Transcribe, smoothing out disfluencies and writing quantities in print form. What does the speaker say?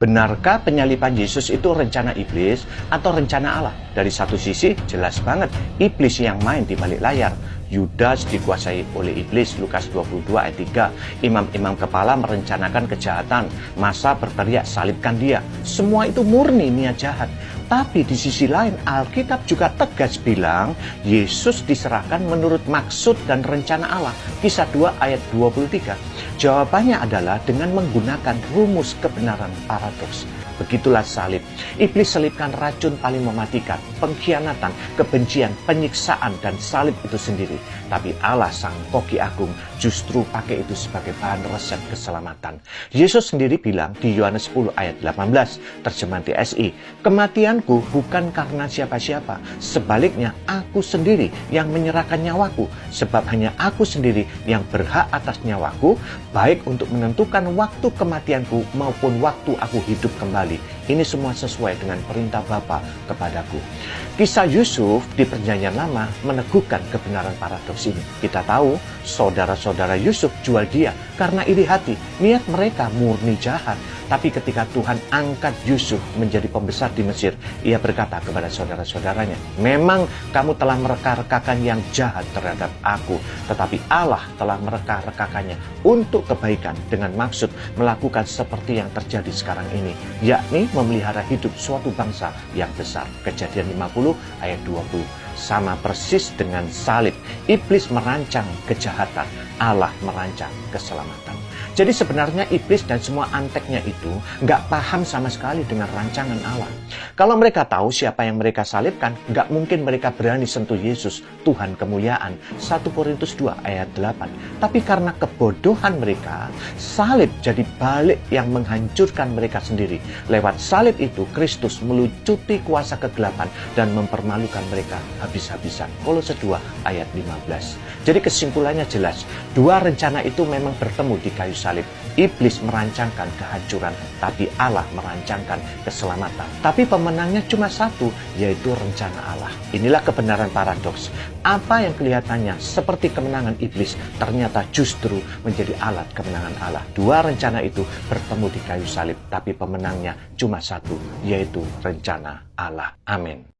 Benarkah penyaliban Yesus itu rencana iblis atau rencana Allah? Dari satu sisi jelas banget iblis yang main di balik layar. Yudas dikuasai oleh iblis, Lukas 22 ayat 3. Imam-imam kepala merencanakan kejahatan, massa berteriak salibkan dia. Semua itu murni niat jahat. Tapi di sisi lain Alkitab juga tegas bilang Yesus diserahkan menurut maksud dan rencana Allah. Kisah 2 ayat 23. Jawabannya adalah dengan menggunakan rumus kebenaran paradoks. Begitulah salib. Iblis selipkan racun paling mematikan, pengkhianatan, kebencian, penyiksaan, dan salib itu sendiri. Tapi Allah sang koki agung justru pakai itu sebagai bahan resep keselamatan. Yesus sendiri bilang di Yohanes 10 ayat 18, terjemahan TSI, kematianku bukan karena siapa-siapa, sebaliknya aku sendiri yang menyerahkan nyawaku, sebab hanya aku sendiri yang berhak atas nyawaku, baik untuk menentukan waktu kematianku maupun waktu aku hidup kembali. Ini semua sesuai dengan perintah Bapa kepadaku. Kisah Yusuf di Perjanjian Lama meneguhkan kebenaran paradoks ini. Kita tahu saudara-saudara Yusuf jual dia karena iri hati. Niat mereka murni jahat. Tapi ketika Tuhan angkat Yusuf menjadi pembesar di Mesir, ia berkata kepada saudara-saudaranya, memang kamu telah mereka-rekakan yang jahat terhadap aku, tetapi Allah telah mereka-rekakannya untuk kebaikan dengan maksud melakukan seperti yang terjadi sekarang ini, yakni memelihara hidup suatu bangsa yang besar. Kejadian 50 ayat 20. Sama persis dengan salib. Iblis merancang kejahatan, Allah merancang keselamatan. Jadi sebenarnya iblis dan semua anteknya itu nggak paham sama sekali dengan rancangan Allah. Kalau mereka tahu siapa yang mereka salibkan, nggak mungkin mereka berani sentuh Yesus, Tuhan kemuliaan. 1 Korintus 2 ayat 8. Tapi karena kebodohan mereka, salib jadi balik yang menghancurkan mereka sendiri. Lewat salib itu, Kristus melucuti kuasa kegelapan dan mempermalukan mereka habis-habisan. Kolose 2 ayat 15. Jadi kesimpulannya jelas, dua rencana itu memang bertemu di kayu salib. Iblis merancangkan kehancuran, tapi Allah merancangkan keselamatan. Tapi pemenangnya cuma satu, yaitu rencana Allah. Inilah kebenaran paradoks. Apa yang kelihatannya seperti kemenangan iblis, ternyata justru menjadi alat kemenangan Allah. Dua rencana itu bertemu di kayu salib, tapi pemenangnya cuma satu, yaitu rencana Allah. Amin.